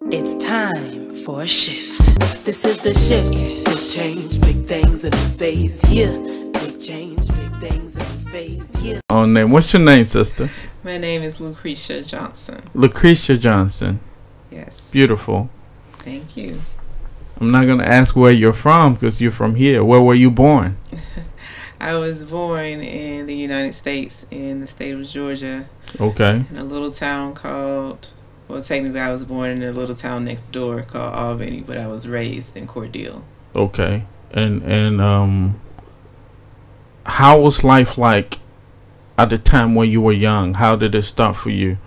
It's time for a shift. This is the shift. Big change, big things in the phase. Yeah. Big change, big things in the phase. Yeah. Name. What's your name, sister? My name is Lucrecia Johnson. Lucrecia Johnson. Yes. Beautiful. Thank you. I'm not going to ask where you're from because you're from here. Where were you born? I was born in the United States, in the state of Georgia. Okay. In a little town called, well, technically I was born in a little town next door called Albany, but I was raised in Cordele. Okay. And how was life like at the time when you were young? How did it start for you?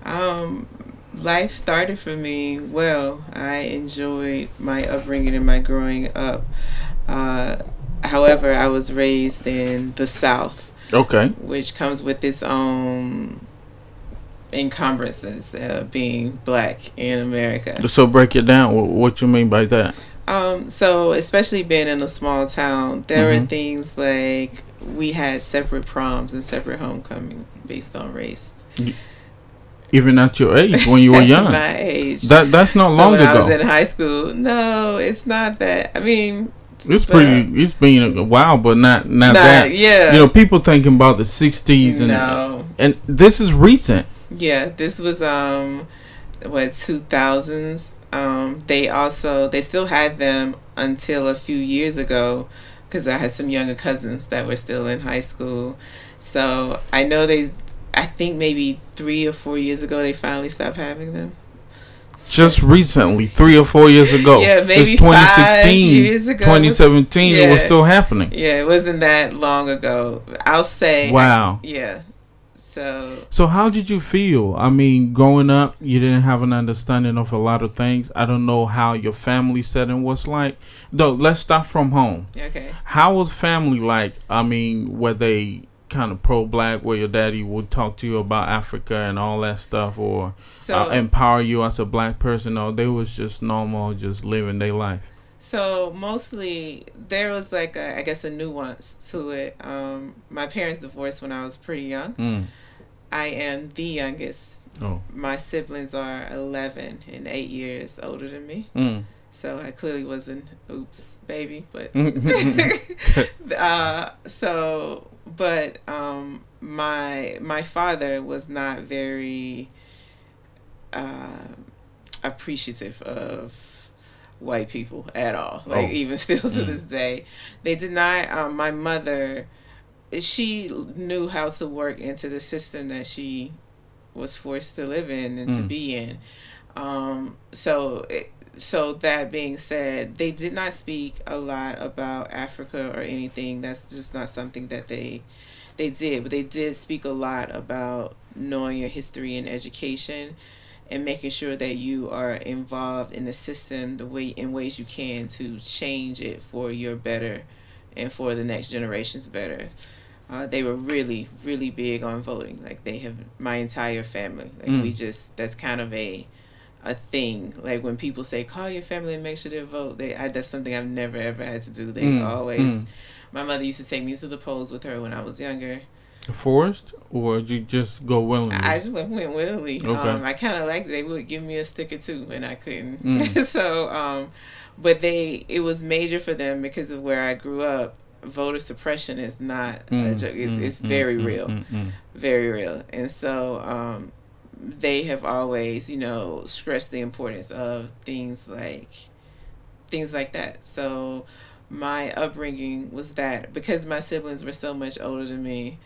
Life started for me well. I enjoyed my upbringing and my growing up. However, I was raised in the South. Okay. Which comes with its own encumbrances, being black in America. So break it down. What you mean by that? So especially being in a small town, there were things like we had separate proms and separate homecomings based on race. Even at your age, when you were young. My age. That's not long when ago. I was in high school. No, it's not that. I mean, it's been a while, but not that. Yeah. You know, people thinking about the 60s and this is recent. Yeah, this was 2000s. They still had them until a few years ago, because I had some younger cousins that were still in high school. So I think maybe 3 or 4 years ago they finally stopped having them. Just recently, 3 or 4 years ago. Yeah, maybe 2016, 5 years ago. 2017, it was still happening. Yeah, it wasn't that long ago. I'll say. Wow. Yeah. So how did you feel? I mean, growing up, you didn't have an understanding of a lot of things. I don't know how your family setting was like. Though, let's start from home. Okay. How was family like? I mean, were they kind of pro-black, where your daddy would talk to you about Africa and all that stuff, or empower you as a black person, or they was just normal, just living their life? So mostly there was like I guess a nuance to it. My parents divorced when I was pretty young. I am the youngest. Oh. My siblings are 11 and 8 years older than me. So I clearly was an oops baby, but my father was not very appreciative of white people at all. Like even still to this day, they did not. My mother, she knew how to work into the system that she was forced to live in and to be in. So that being said, they did not speak a lot about Africa or anything. That's just not something that they did. But they did speak a lot about knowing your history and education and making sure that you are involved in the system in ways you can to change it for your better and for the next generation's better. They were really, really big on voting. Like they have my entire family. Like that's kind of a thing. Like when people say call your family and make sure they vote, that's something I've never ever had to do. They always. My mother used to take me to the polls with her when I was younger. Forced, or did you just go willingly? I just went willingly. Okay. I kind of liked it. They would give me a sticker too, and I couldn't. So, but it was major for them because of where I grew up. Voter suppression is not a joke. It's very real, very real. And so they have always, stressed the importance of things like that. So my upbringing was that because my siblings were so much older than me,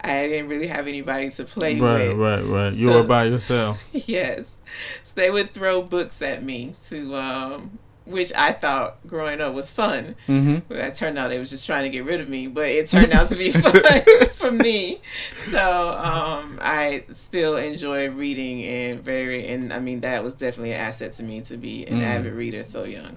I didn't really have anybody to play with. Right. You were by yourself. Yes. So they would throw books at me to which I thought growing up was fun. But it turned out they was just trying to get rid of me, but it turned out to be fun for me. So I still enjoy reading and I mean that was definitely an asset to me to be an avid reader so young.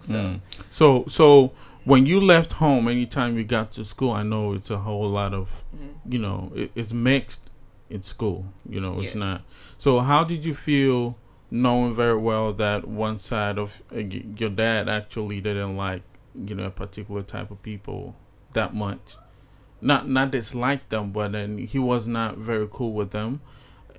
So when you left home, anytime you got to school, I know it's a whole lot of it's mixed in school. It's not. So how did you feel knowing very well that one side of your dad actually didn't like a particular type of people that much, not dislike them, but then he was not very cool with them,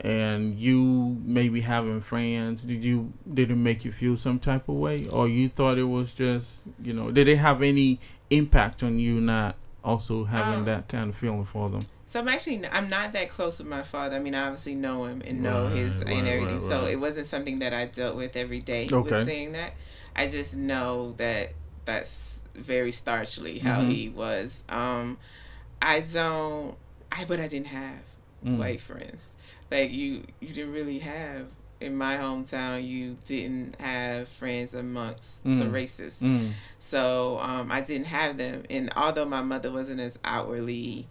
and you maybe having friends, did it make you feel some type of way, or you thought it was just, did it have any impact on you not also having that kind of feeling for them? So I'm not that close with my father. I mean, I obviously know him and know his and everything. So it wasn't something that I dealt with every day with saying that. I just know that that's very starchly how he was. But I didn't have white friends. Like you didn't really have, in my hometown, you didn't have friends amongst the races. So I didn't have them. And although my mother wasn't as outwardly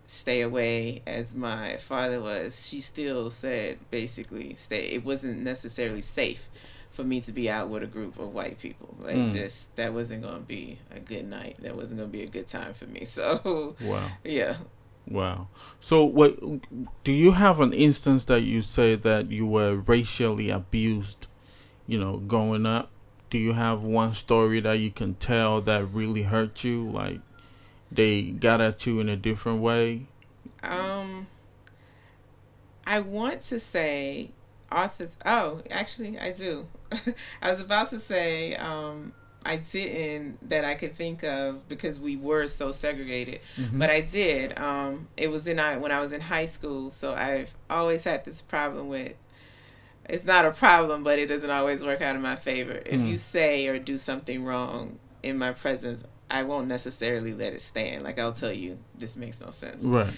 stay away as my father was, she still said basically stay. It wasn't necessarily safe for me to be out with a group of white people. Like just that wasn't going to be a good night. That wasn't going to be a good time for me. So wow. Yeah. Wow. So what do you have an instance that you say that you were racially abused, growing up? Do you have one story that you can tell that really hurt you, like they got at you in a different way? I want to say authors. Oh, actually, I do. I was about to say I didn't that I could think of because we were so segregated, but I did. It was when I was in high school. So I've always had this problem with. It's not a problem, but it doesn't always work out in my favor. If you say or do something wrong in my presence, I won't necessarily let it stand. Like I'll tell you, this makes no sense. Right.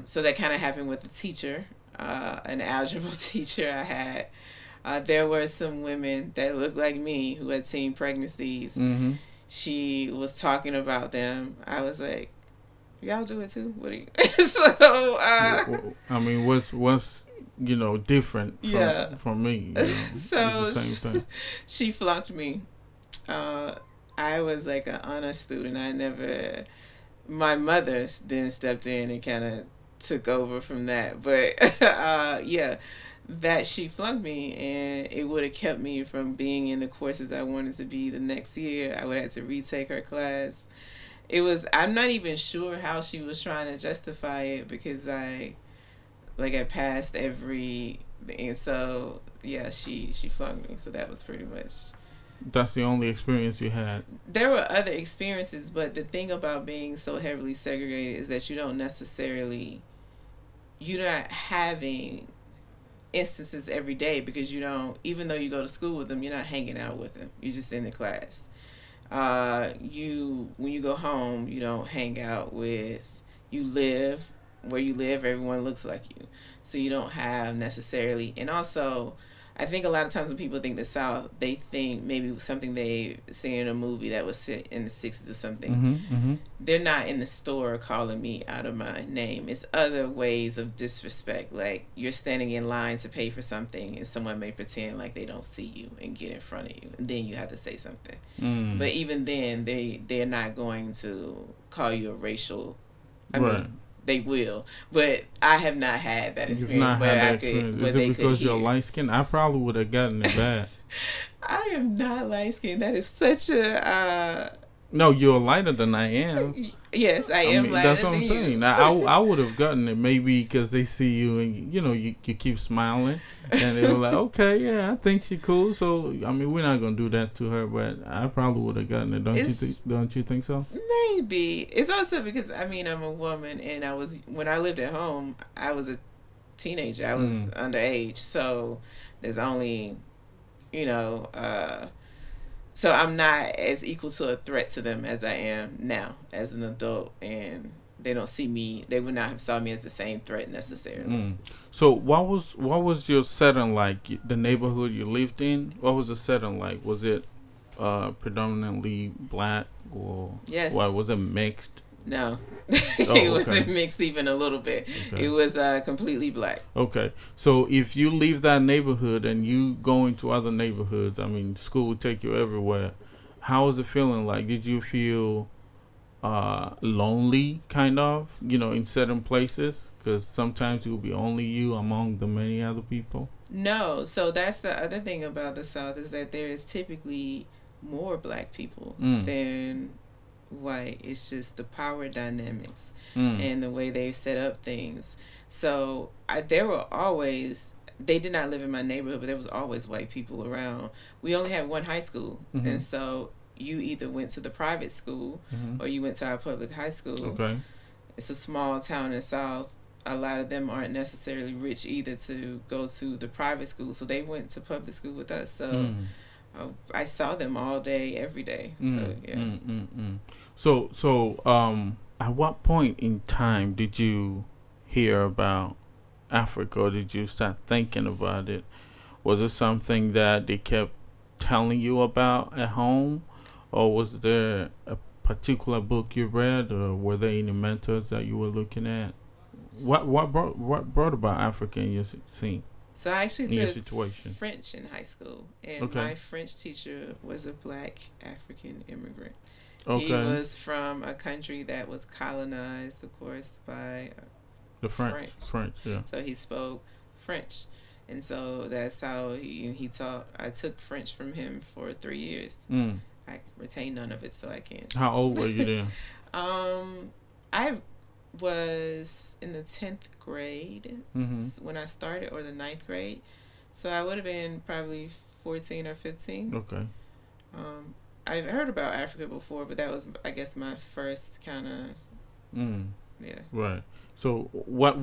So that kind of happened with a teacher, an algebra teacher I had. There were some women that looked like me who had seen pregnancies. She was talking about them. I was like, y'all do it too? What do you? So, I mean, what's different from me? So it's the same thing. She flunked me. I was like an honor student. My mother then stepped in and kind of took over from that. But that she flunked me, and it would have kept me from being in the courses I wanted to be the next year. I would have to retake her class. I'm not even sure how she was trying to justify it because I passed every, and so she flunked me. So that was pretty much. That's the only experience you had. There were other experiences, but the thing about being so heavily segregated is that you're not having instances every day because even though you go to school with them, you're not hanging out with them. You're just in the class. When you go home, you don't hang out with, you live where you live, everyone looks like you. So you don't have necessarily, and also, I think a lot of times when people think the South, they think maybe something they seen in a movie that was set in the 60s or something. They're not in the store calling me out of my name. It's other ways of disrespect. Like you're standing in line to pay for something and someone may pretend like they don't see you and get in front of you. And then you have to say something. But even then, they're not going to call you a racial. I mean, they will, but I have not had that experience where I could. Is it because you're light skinned? I probably would have gotten it bad. I am not light skinned. That is such a. No, you're lighter than I am. Yes, I am lighter that's what than I'm saying. I would have gotten it maybe because they see you and you keep smiling and they were like, okay, yeah, I think she's cool. So I mean, we're not gonna do that to her, but I probably would have gotten it. Don't you think so? Maybe it's also because I'm a woman and when I lived at home, I was a teenager. I was underage, so there's only, so I'm not as equal to a threat to them as I am now as an adult, and they don't see me. They would not have saw me as the same threat necessarily. So what was your setting like? The neighborhood you lived in. What was the setting like? Was it predominantly black or was it mixed? No, it wasn't mixed even a little bit. Okay. It was completely black. Okay, so if you leave that neighborhood and you go into other neighborhoods, school will take you everywhere. How was it feeling like? Did you feel lonely, kind of, in certain places? Because sometimes it will be only you among the many other people. No, so that's the other thing about the South is that there is typically more black people than white. It's just the power dynamics Mm. and the way they set up things. So there were always, they did not live in my neighborhood, but there was always white people around. We only had one high school, Mm-hmm. and so you either went to the private school Mm-hmm. or you went to our public high school. Okay. It's a small town in the South. A lot of them aren't necessarily rich either to go to the private school, so they went to public school with us. So Mm. I saw them all day, every day. So yeah. So at what point in time did you hear about Africa, or did you start thinking about it? Was it something that they kept telling you about at home, or was there a particular book you read, or were there any mentors that you were looking at? What brought about Africa in your scene? So I actually in your took situation? French in high school, and Okay. my French teacher was a Black African immigrant. Okay. He was from a country that was colonized, of course, by The French, yeah. So he spoke French, and so that's how he taught. I took French from him for 3 years. Mm. I retained none of it, so I can't. How old were you then? I was in the 10th grade Mm-hmm. when I started, or the 9th grade. So I would have been probably 14 or 15. Okay. I've heard about Africa before, but that was, I guess, my first kind of, yeah. Right. So what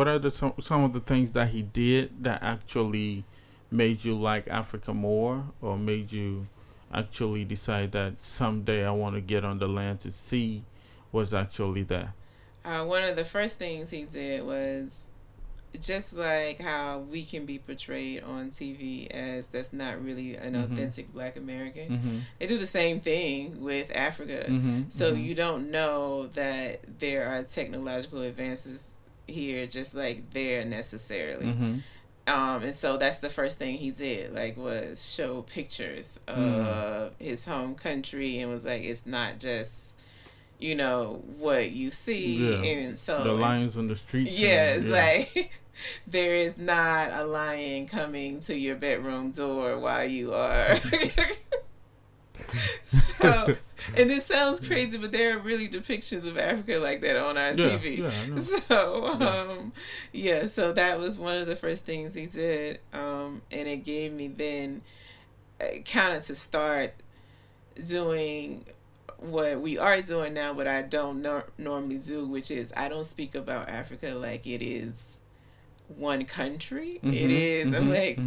are some of the things that he did that actually made you like Africa more, or made you actually decide that someday I want to get on the land to see what's actually there? One of the first things he did was, just like how we can be portrayed on TV as that's not really an authentic Black American, Mm-hmm. they do the same thing with Africa. Mm-hmm. So Mm-hmm. you don't know that there are technological advances here just like there necessarily. Mm-hmm. And so that's the first thing he did, like, was show pictures of his home country, and was like, it's not just, what you see. Yeah. And so The lions on the street. yeah, it's like there is not a lion coming to your bedroom door while you are. So, and this sounds crazy, but there are really depictions of Africa like that on our TV. Yeah, I know. So, so that was one of the first things he did. And it gave me then kind of to start doing what we are doing now, but I don't normally do, which is I don't speak about Africa like it is one country. It is. I'm like,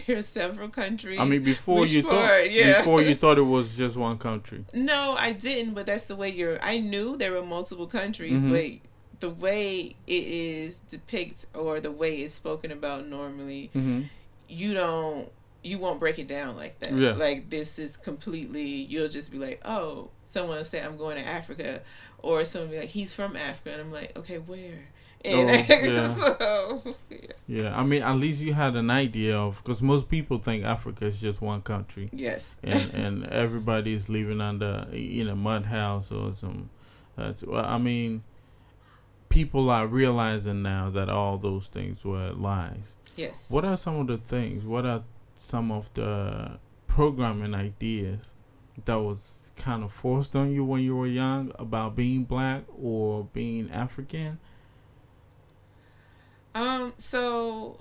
there are several countries. I mean, before you thought it was just one country. No, I didn't. But that's the way I knew there were multiple countries, but the way it is depicted, or the way it's spoken about normally, you won't break it down like that. Yeah. Like, this is completely, you'll just be like, oh, someone will say, I'm going to Africa, or someone will be like, he's from Africa, and I'm like, okay, where? And yeah, I mean, at least you had an idea of, because most people think Africa is just one country. Yes. And everybody is living under in a mud house or some. Well, I mean, people are realizing now that all those things were lies. Yes. What are some of the things? What are some of the programming ideas that was kind of forced on you when you were young about being Black or being African? So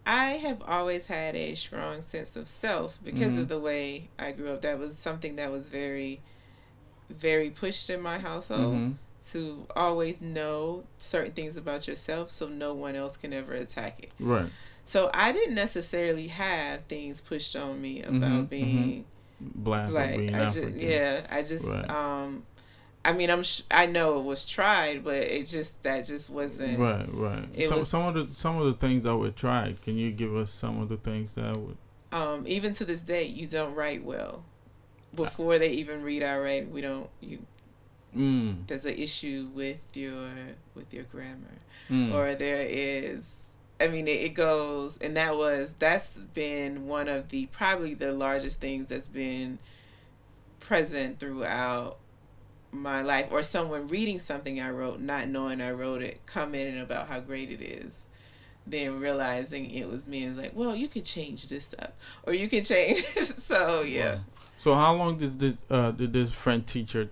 I have always had a strong sense of self because of the way I grew up. That was something that was very, very pushed in my household, to always know certain things about yourself so no one else can ever attack it. Right. So I didn't necessarily have things pushed on me about being Black. Or being African. I just Right. I mean, I know it was tried, but that just wasn't right. Some of the things that were tried. Can you give us some of the things that would? Even to this day, you don't write well. Before they even read our writing, we don't. There's an issue with your grammar, or there is. I mean, it goes, and that's been one of probably the largest things that's been present throughout my life, or someone reading something I wrote, not knowing I wrote it, commenting about how great it is, then realizing it was me, and it's like, well, you could change this up, or you can change. So yeah. Wow. So how long did this French teacher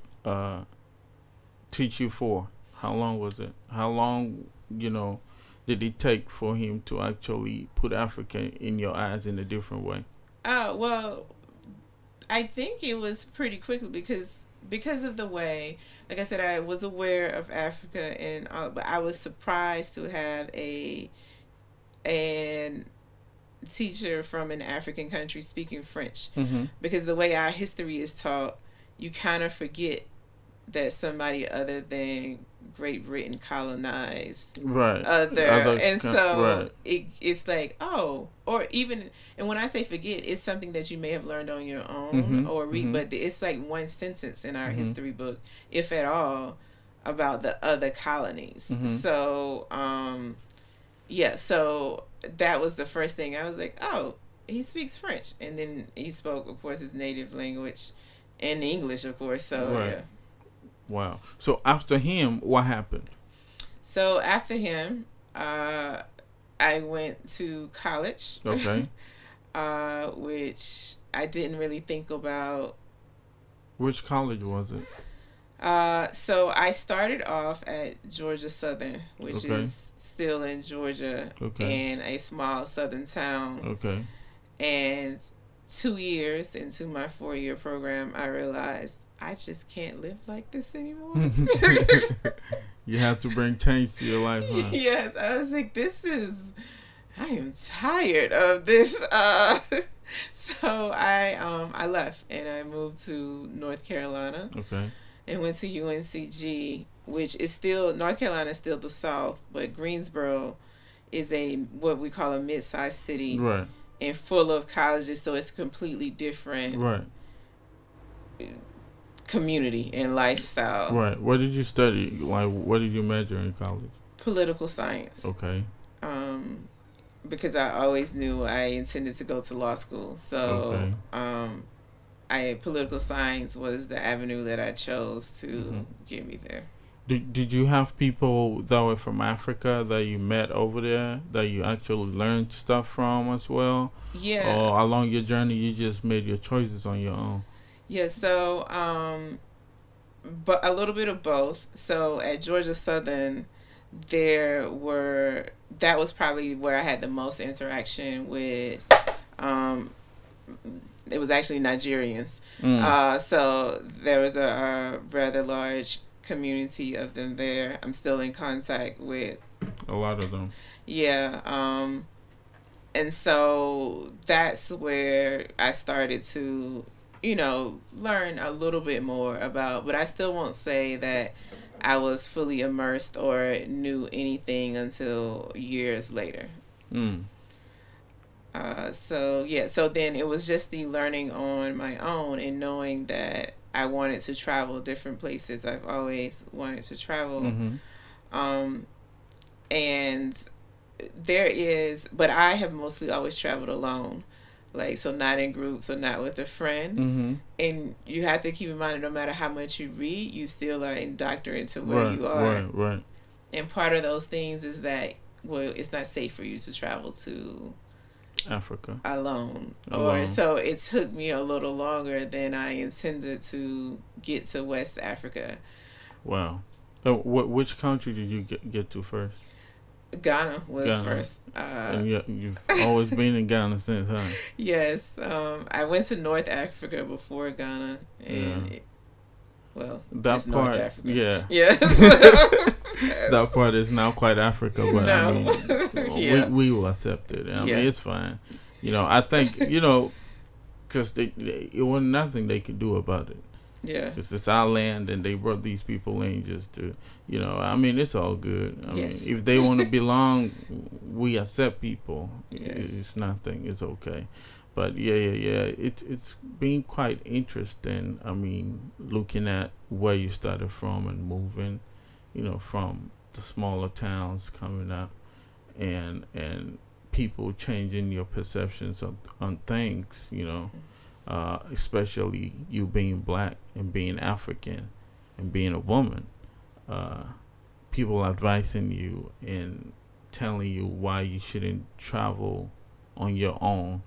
teach you for? How long was it? How long, did it take for him to actually put Africa in your eyes in a different way? Well, I think it was pretty quickly because of the way, like I said, I was aware of Africa and all, but I was surprised to have an teacher from an African country speaking French, because the way our history is taught, you kind of forget that somebody other than Great Britain colonized and so it's like, oh, or even, and when I say forget, it's something that you may have learned on your own or read, but it's like one sentence in our history book, if at all, about the other colonies. So so that was the first thing. I was like, oh, he speaks French, and then he spoke, of course, his native language and English, of course. So yeah. Wow. So after him, what happened? So after him, I went to college. Okay. Which I didn't really think about. Which college was it? So I started off at Georgia Southern, which is still in Georgia, in a small southern town. Okay. And 2 years into my 4-year program, I realized I just can't live like this anymore. You have to bring change to your life, huh? Yes, I was like, I am tired of this. So I left and I moved to North Carolina. Okay. And went to UNCG, which is still, North Carolina is still the South, but Greensboro is what we call a mid-sized city. Right. And full of colleges, so it's completely different. Right. Community and lifestyle. Right. What did you study? Like, what did you major in college? Political science. Okay. Because I always knew I intended to go to law school. So, political science was the avenue that I chose to get me there. Did you have people that were from Africa that you met over there that you actually learned stuff from as well? Yeah. Or along your journey, you just made your choices on your own? Yeah, so, but a little bit of both. So at Georgia Southern, that was probably where I had the most interaction with, it was actually Nigerians. So there was a rather large community of them there. I'm still in contact with a lot of them. Yeah. And so that's where I started to, learn a little bit more about, but I still won't say that I was fully immersed or knew anything until years later. So then it was just the learning on my own and knowing that I wanted to travel different places. I've always wanted to travel. And but I have mostly always traveled alone. Like, so not in groups or not with a friend. And you have to keep in mind that no matter how much you read, you still are indoctrinated into where you are. Right. And part of those things is that, it's not safe for you to travel to Africa alone. Or so it took me a little longer than I intended to get to West Africa. Wow. Which country did you get to first? Ghana was first. And you've always been in Ghana since, huh? Yes. I went to North Africa before Ghana, and that part, North Africa. Yeah. Yes. That part is now quite Africa, but I mean, we will accept it. I mean, it's fine. I think, because it wasn't nothing they could do about it. Yeah. It's just our land, and they brought these people in just to, I mean, it's all good. I mean, if they want to belong, we accept people. It's nothing. It's okay. But it's been quite interesting. I mean, looking at where you started from and moving, from the smaller towns coming up, and people changing your perceptions on things, especially you being black and being African and being a woman. People advising you and telling you why you shouldn't travel on your own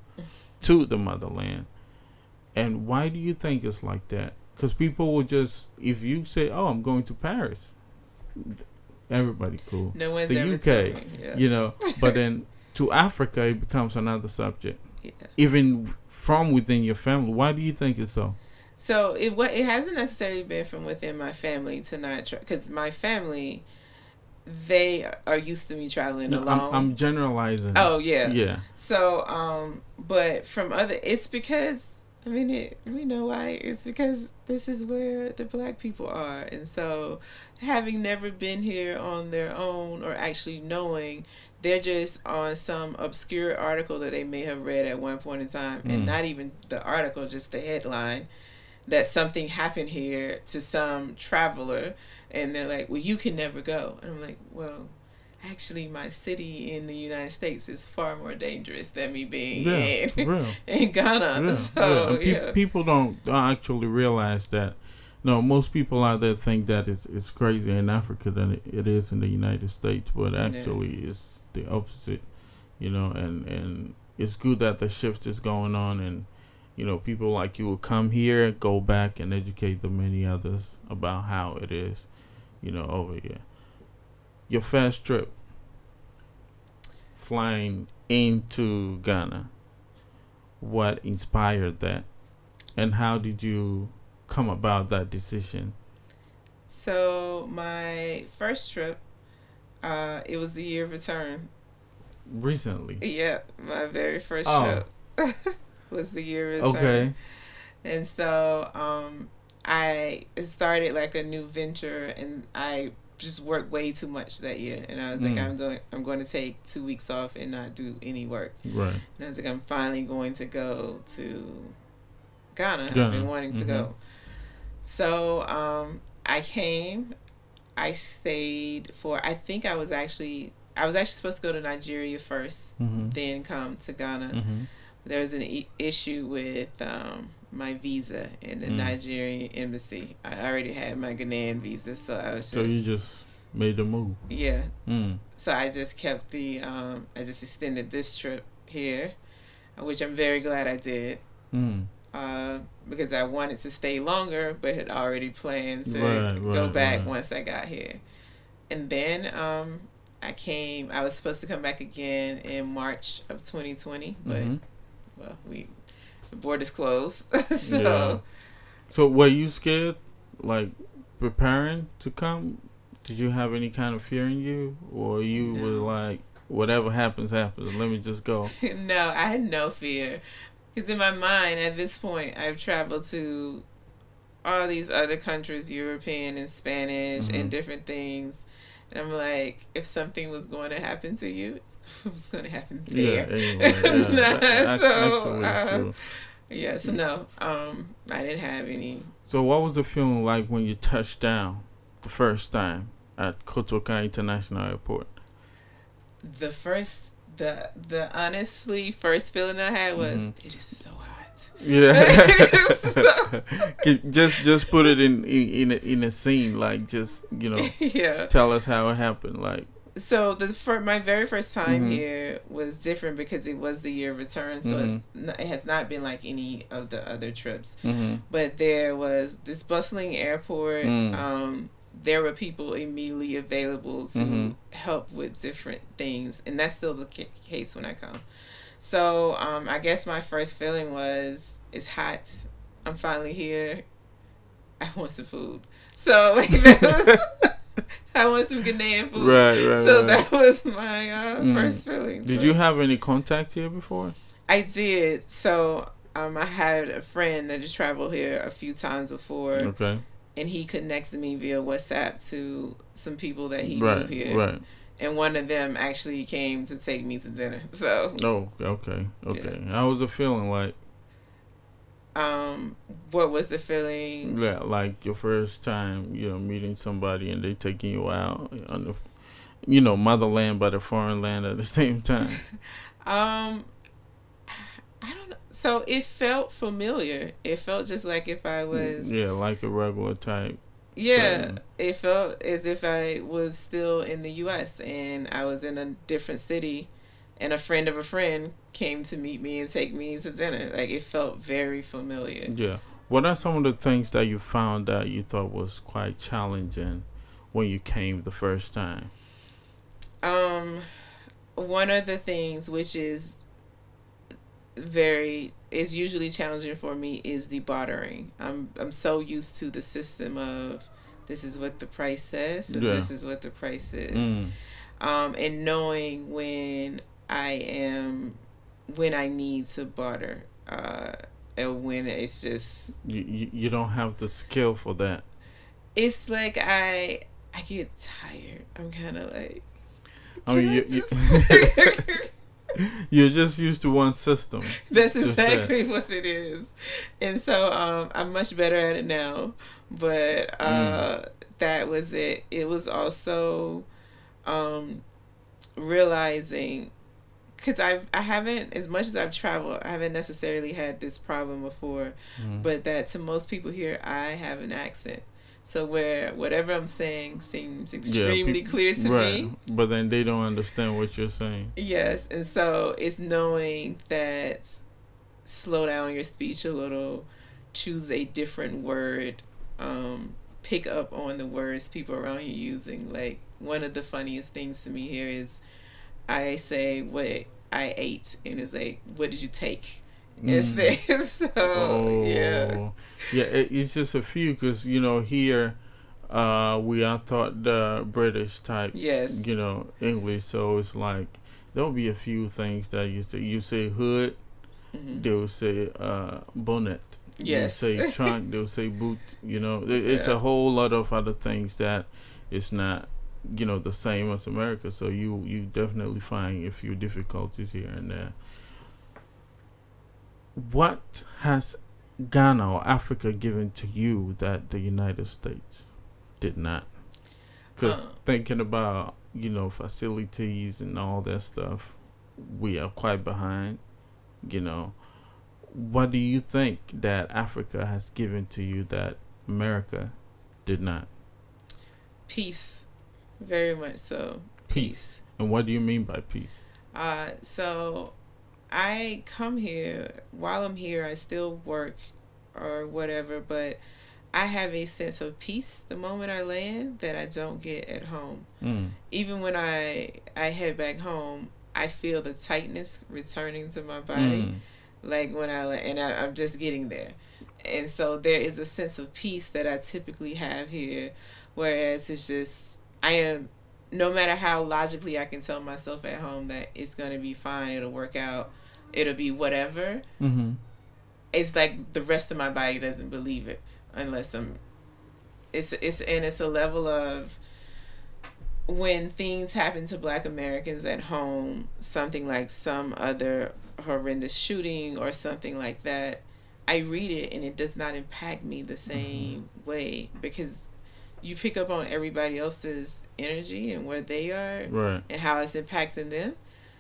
to the motherland. And why do you think it's like that? Because people will just, if you say, "Oh, I'm going to Paris," everybody cool. No one's the ever UK, told me. Yeah. you know, but then to Africa, it becomes another subject. Yeah. Even from within your family. Why do you think it's so? So it hasn't necessarily been from within my family to not because my family, they are used to me traveling alone. I'm generalizing. Oh yeah. Yeah. So but from other, it's because we know why. It's because this is where the black people are, and so having never been here on their own or actually knowing, they're just on some obscure article that they may have read at one point in time, and not even the article, just the headline, that something happened here to some traveler, and they're like, well, you can never go. And I'm like, well, actually my city in the United States is far more dangerous than me being in Ghana. Yeah, So people don't actually realize that. No, most people out there think that it's crazy in Africa than it is in the United States, but actually it's the opposite, you know, and it's good that the shift is going on, and you know, people like you will come here, go back, and educate the many others about how it is, you know, over here. Your first trip, flying into Ghana, what inspired that, and how did you come about that decision? So my first trip, it was the year of return. Recently? Yeah, my very first trip was the year of return. Okay. And so I started like a new venture, and I just worked way too much that year, and I was like, I'm going to take 2 weeks off and not do any work. Right. And I was like, I'm finally going to go to Ghana. I've been wanting to go. So I came. I stayed for, I think I was actually supposed to go to Nigeria first, then come to Ghana. There was an issue with my visa in the Nigerian embassy. I already had my Ghanaian visa, so I was just... So you just made the move. Yeah. So I just kept I just extended this trip here, which I'm very glad I did. Because I wanted to stay longer, but had already planned to go back once I got here. And then I was supposed to come back again in March of 2020, but well, the borders closed. So were you scared, like preparing to come? Did you have any kind of fear in you, or you were like, whatever happens, happens, let me just go? No, I had no fear. Because in my mind, at this point, I've traveled to all these other countries, European and Spanish and different things. And I'm like, if something was going to happen to you, it was going to happen there. So no, I didn't have any. So what was the feeling like when you touched down the first time at Kotoka International Airport? The honestly first feeling I had was, it is so hot. Yeah. just put it in a scene, like, just, you know, tell us how it happened, like. So my very first time here was different because it was the year of return, so it has not been like any of the other trips. But there was this bustling airport. There were people immediately available to help with different things, and that's still the case when I come. So I guess my first feeling was, it's hot. I'm finally here. I want some food. So like that was, I want some Ghanaian food. So that was my first feeling. Did you have any contact here before? I did. So I had a friend that just traveled here a few times before. Okay. And he connected me via WhatsApp to some people that he knew here. And one of them actually came to take me to dinner. So. Oh, okay. Yeah. How was the feeling like? What was the feeling? Yeah, like your first time, you know, meeting somebody and they taking you out on the, you know, motherland but a foreign land at the same time. I don't know. So it felt familiar. It felt just like if I was... Yeah, like a regular type. Yeah, it felt as if I was still in the U.S. and I was in a different city, and a friend of a friend came to meet me and take me to dinner. Like, it felt very familiar. Yeah. What are some of the things that you found that you thought was quite challenging when you came the first time? One of the things which is usually challenging for me is the bartering. I'm so used to the system of this is what the price says, so this is what the price is. And knowing when I need to barter, and when it's just you don't have the skill for that. It's like I get tired. I'm kind of like, you're just used to one system. That's exactly what it is. And so I'm much better at it now. But that was it. It was also realizing, because I haven't, as much as I've traveled, I haven't necessarily had this problem before, but that to most people here, I have an accent. So where whatever I'm saying seems extremely clear to me. But then they don't understand what you're saying. Yes. And so it's knowing that slow down your speech a little, choose a different word, pick up on the words people around you using. Like, one of the funniest things to me here is I say what I ate, and it's like, what did you take? So, yeah, it's just a few, because here we are taught the British type, English, so it's like there'll be a few things that you say hood, they'll say bonnet, you say trunk, they'll say boot, it's a whole lot of other things that it's not the same as America, so you definitely find a few difficulties here and there. What has Ghana or Africa given to you that the United States did not? Because thinking about, facilities and all that stuff, we are quite behind, What do you think that Africa has given to you that America did not? Peace. Very much so. Peace. And what do you mean by peace? So I come here, while I'm here, I still work or whatever, but I have a sense of peace the moment I land that I don't get at home. Even when I head back home, I feel the tightness returning to my body, like when I'm just getting there. And so there is a sense of peace that I typically have here, whereas it's just, no matter how logically I can tell myself at home that it's going to be fine, it'll work out, it'll be whatever, it's like the rest of my body doesn't believe it unless it's a level of, when things happen to Black Americans at home, something like some other horrendous shooting or something like that, I read it and it does not impact me the same way, because you pick up on everybody else's energy and where they are, and how it's impacting them.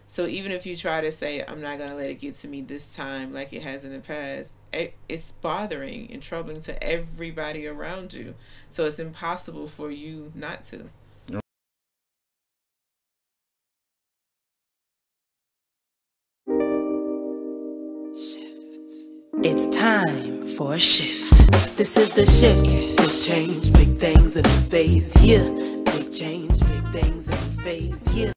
So even if you try to say, I'm not going to let it get to me this time like it has in the past, it's bothering and troubling to everybody around you. So it's impossible for you not to. It's time for a shift. This is the shift. Big change, big things in a phase. Yeah, big change, big things in a phase. Yeah.